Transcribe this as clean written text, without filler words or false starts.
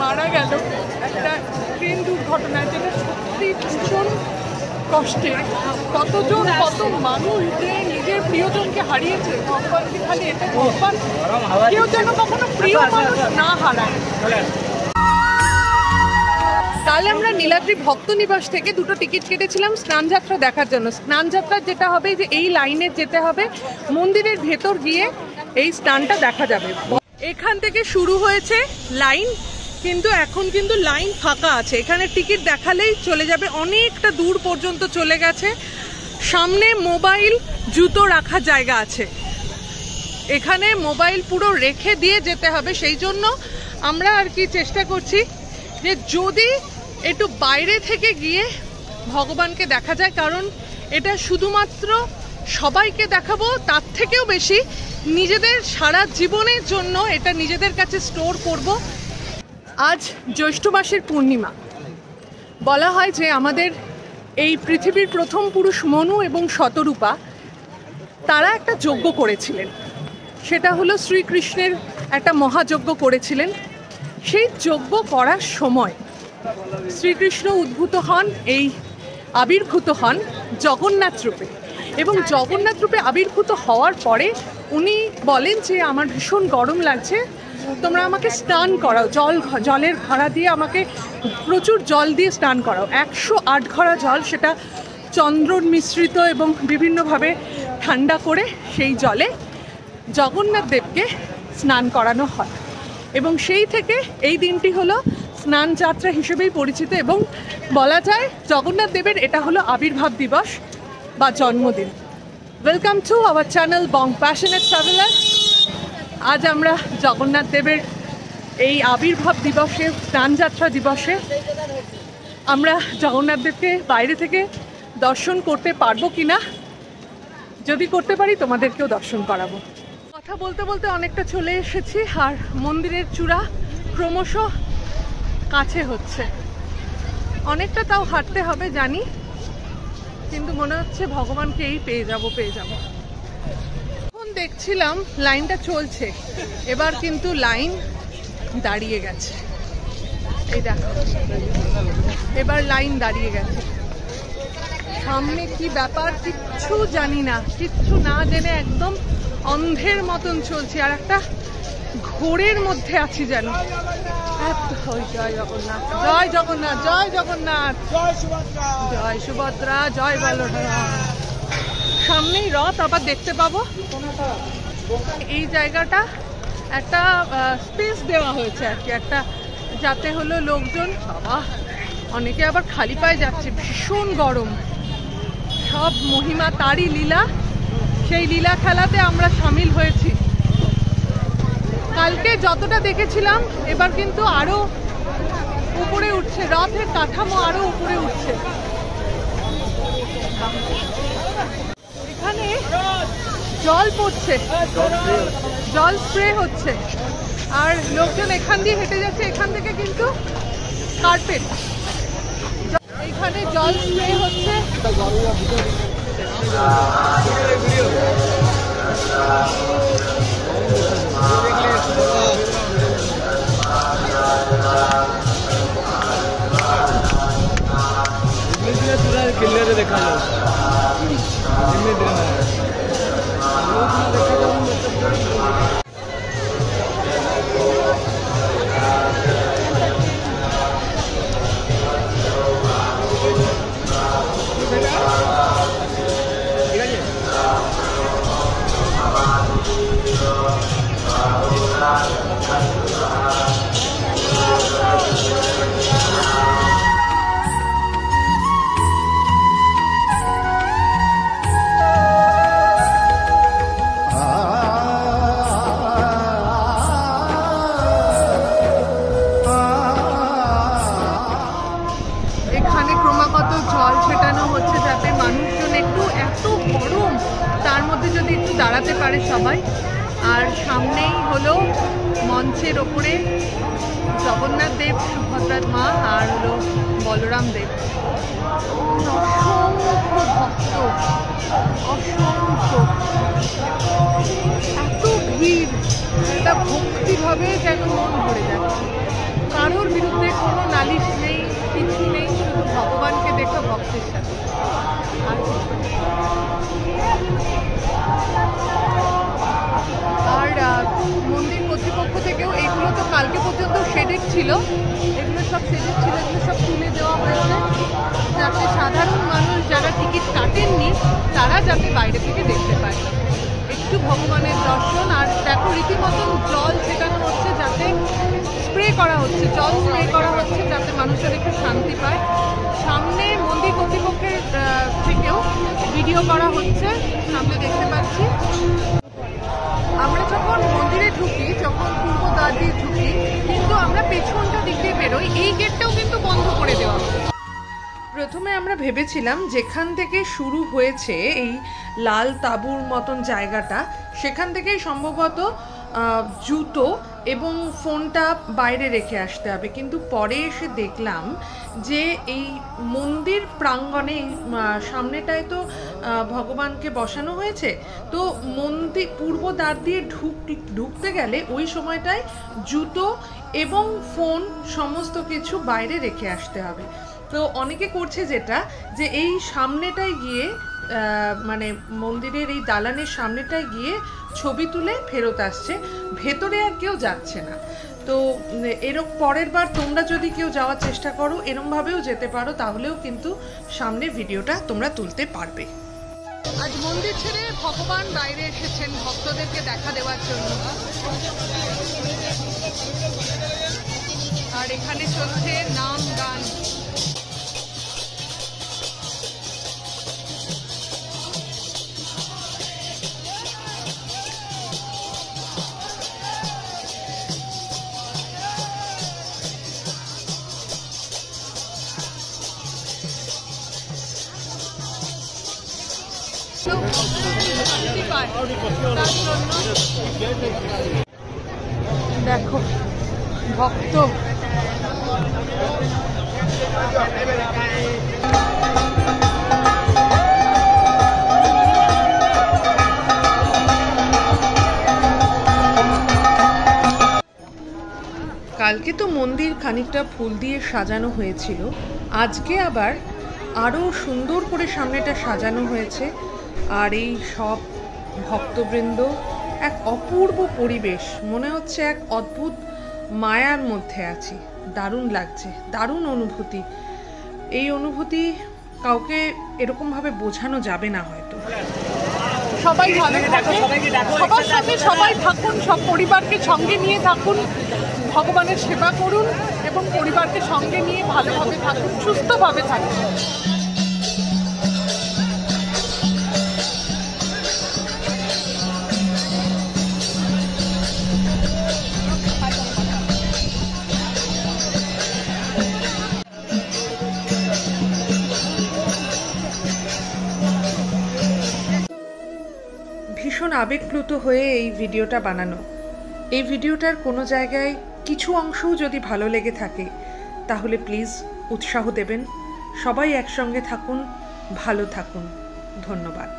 মারা গেল একটা ট্রেন দুর্ঘটনায়, যেটা সত্যি ভীষণ কষ্টে। কতজন, কত মানুষ যে নিজের প্রিয়জনকে হারিয়েছে। ভগবানকে খালি এটা ভগবান কেউ যেন কখনো প্রিয় মানুষ না হারায়। কাল আমরা নীলাদ্রি ভক্ত নিবাস থেকে দুটো টিকিট কেটেছিলাম স্নানযাত্রা দেখার জন্য। স্নানযাত্রা যেটা হবে যে এই লাইনে যেতে হবে, মন্দিরের ভেতর গিয়ে এই স্নানটা দেখা যাবে। এখান থেকে শুরু হয়েছে লাইন, কিন্তু এখন কিন্তু লাইন ফাঁকা আছে। এখানে টিকিট দেখালেই চলে যাবে, অনেকটা দূর পর্যন্ত চলে গেছে। সামনে মোবাইল জুতো রাখার জায়গা আছে, এখানে মোবাইল পুরো রেখে দিয়ে যেতে হবে। সেই জন্য আমরা আর কি চেষ্টা করছি যে যদি একটু বাইরে থেকে গিয়ে ভগবানকে দেখা যায়, কারণ এটা শুধুমাত্র সবাইকে দেখাবো, তার থেকেও বেশি নিজেদের সারা জীবনের জন্য এটা নিজেদের কাছে স্টোর করব। আজ জ্যৈষ্ঠ মাসের পূর্ণিমা। বলা হয় যে আমাদের এই পৃথিবীর প্রথম পুরুষ মনু এবং শতরূপা তারা একটা যজ্ঞ করেছিলেন, সেটা হলো শ্রীকৃষ্ণের একটা মহাযজ্ঞ করেছিলেন। সেই যজ্ঞ করার সময় শ্রীকৃষ্ণ আবির্ভূত হন জগন্নাথ রূপে, এবং জগন্নাথ রূপে আবির্ভূত হওয়ার পরে উনি বলেন যে আমার ভীষণ গরম লাগছে, তোমরা আমাকে স্নান করাও, জলের ঘড়া দিয়ে আমাকে প্রচুর জল দিয়ে স্নান করাও। 108 ঘড়া জল, সেটা চন্দ্রন মিশ্রিত এবং বিভিন্নভাবে ঠান্ডা করে সেই জলে জগন্নাথ দেবকে স্নান করানো হয়। এবং সেই থেকে এই দিনটি হলো স্নান যাত্রা হিসেবেই পরিচিত, এবং বলা যায় জগন্নাথ দেবের এটা হলো আবির্ভাব দিবস বা জন্মদিন। Welcome to our channel Bong passionate traveller. আজ আমরা জগন্নাথ দেবের এই আবির্ভাব দিবসে, স্নানযাত্রা দিবসে আমরা জগন্নাথ দেবকে বাইরে থেকে দর্শন করতে পারবো কিনা, যদি করতে পারি তোমাদেরকেও দর্শন করাবো। কথা বলতে বলতে অনেকটা চলে এসেছি, আর মন্দিরের চূড়া ক্রমশ কাছে হচ্ছে। অনেকটা তাও হাঁটতে হবে জানি, কিন্তু মনে হচ্ছে ভগবানকে এই পেয়ে যাব। এখন দেখছিলাম লাইনটা চলছে, এবার কিন্তু লাইন দাঁড়িয়ে গেছে। এই দেখো, এবার লাইন দাঁড়িয়ে গেছে। সামনে কি ব্যাপার কিচ্ছু জানি না, কিচ্ছু না জেনে একদম অন্ধের মতন চলছি, আর একটা ঘোরের মধ্যে আছি যেন। জয় জগন্নাথ, জয় জগন্নাথ, জয় জগন্নাথ, জয় সুভদ্রা, জয় বলরাম। সামনেই রথ আবার দেখতে পাবো। এই জায়গাটা একটা স্পেস দেওয়া হয়েছে আর কি, একটা যাতে হলো লোকজন, বাবা অনেকে আবার খালি পায়ে যাচ্ছে, ভীষণ গরম। সব মহিমা তারই লীলা, সেই লীলা খেলাতে আমরা সামিল হয়েছি। কালকে যতটা দেখেছিলাম এবার কিন্তু আরো উপরে উঠছে, রথের কাঠামো আরো উপরে উঠছে। এখানে জল পড়ছে, জল স্প্রে হচ্ছে, আর লোকজন এখান দিয়ে হেঁটে যাচ্ছে। এখান থেকে কিন্তু কার্পেট, এখানে জল স্প্রে হচ্ছে। किले देखा जाए দাঁড়াতে পারে সবাই। আর সামনেই হলো মঞ্চের ওপরে জগন্নাথ দেব, সুভদ্রা মা, আর হলো বলরাম দেব। অসংখ্য ভক্ত, অসংখ্য, এত ভিড়, এটা ভক্তিভাবে যেন মন ভরে যাচ্ছে। কোনো নালিশ নেই, কিছু নেই, শুধু ভগবানকে দেখো ভক্তের সাথে, আর কিছু নেই। আর মন্দির কর্তৃপক্ষ থেকেও এগুলো তো কালকে পর্যন্ত শেডেড ছিল, এগুলো সব শেডেড ছিল, এগুলো সব তুলে দেওয়া হয়েছে যাতে সাধারণ মানুষ যারা টিকিট কাটেননি তারা যাতে বাইরে থেকে দেখতে পায় একটু ভগবানের দর্শন। আর দেখো রীতিমতন জল ছেটানো হচ্ছে, যাতে স্প্রে করা হচ্ছে, জল স্প্রে করা হচ্ছে যাতে মানুষের একটু শান্তি পায়। সামনে মন্দির কর্তৃপক্ষের থেকেও ভিডিও করা হচ্ছে, সামনে দেখতে পাচ্ছি। আমরা যখন মন্দিরে ঢুকি, যখন পূর্ব দ্বার দিয়ে ঢুকি, কিন্তু আমরা পেছনটা দিক দিয়ে বেরোই, এই গেটটাও কিন্তু বন্ধ করে দেওয়া হয়। প্রথমে আমরা ভেবেছিলাম যেখান থেকে শুরু হয়েছে এই লাল তাঁবুর মতন জায়গাটা, সেখান থেকেই সম্ভবত জুতো এবং ফোনটা বাইরে রেখে আসতে হবে, কিন্তু পরে এসে দেখলাম যে এই মন্দির প্রাঙ্গণে সামনেটায় তো ভগবানকে বসানো হয়েছে, তো মন্দির পূর্ব দ্বার দিয়ে ঢুকতে গেলে ওই সময়টায় জুতো এবং ফোন সমস্ত কিছু বাইরে রেখে আসতে হবে। তো অনেকে করছে যেটা, যে এই সামনেটায় গিয়ে মানে মন্দিরের এই দালানের সামনেটায় গিয়ে ছবি তুলে ফেরত আসছে, ভেতরে আর কেউ যাচ্ছে না। তো এরকম পরের বার তোমরা যদি কেউ যাওয়ার চেষ্টা করো এরমভাবেও যেতে পারো, তাহলেও কিন্তু সামনে ভিডিওটা তোমরা তুলতে পারবে। আজ মন্দির ছেড়ে ভগবান বাইরে এসেছেন ভক্তদেরকে দেখা দেওয়ার জন্য, আর এখানে চলছে নাম গান। দেখো ভক্ত, কালকে তো মন্দির খানিকটা ফুল দিয়ে সাজানো হয়েছিল, আজকে আবার আরও সুন্দর করে সামনেটা সাজানো হয়েছে। আর এই সব ভক্তবৃন্দ, এক অপূর্ব পরিবেশ, মনে হচ্ছে এক অদ্ভুত মায়ার মধ্যে আছি, দারুণ লাগছে, দারুণ অনুভূতি। এই অনুভূতি কাউকে এরকমভাবে বোঝানো যাবে না হয়তো। সবাই ভালো থাকুন, সবার সাথে সবাই থাকুন, সব পরিবারকে সঙ্গে নিয়ে থাকুন, ভগবানের সেবা করুন এবং পরিবারকে সঙ্গে নিয়ে ভালোভাবে থাকুন, সুস্থভাবে থাকুন। ভীষণ আবেগপ্লুত হয়ে এই ভিডিওটা বানানো। এই ভিডিওটার কোনো জায়গায় কিছু অংশও যদি ভালো লেগে থাকে তাহলে প্লিজ উৎসাহ দেবেন। সবাই একসঙ্গে থাকুন, ভালো থাকুন। ধন্যবাদ।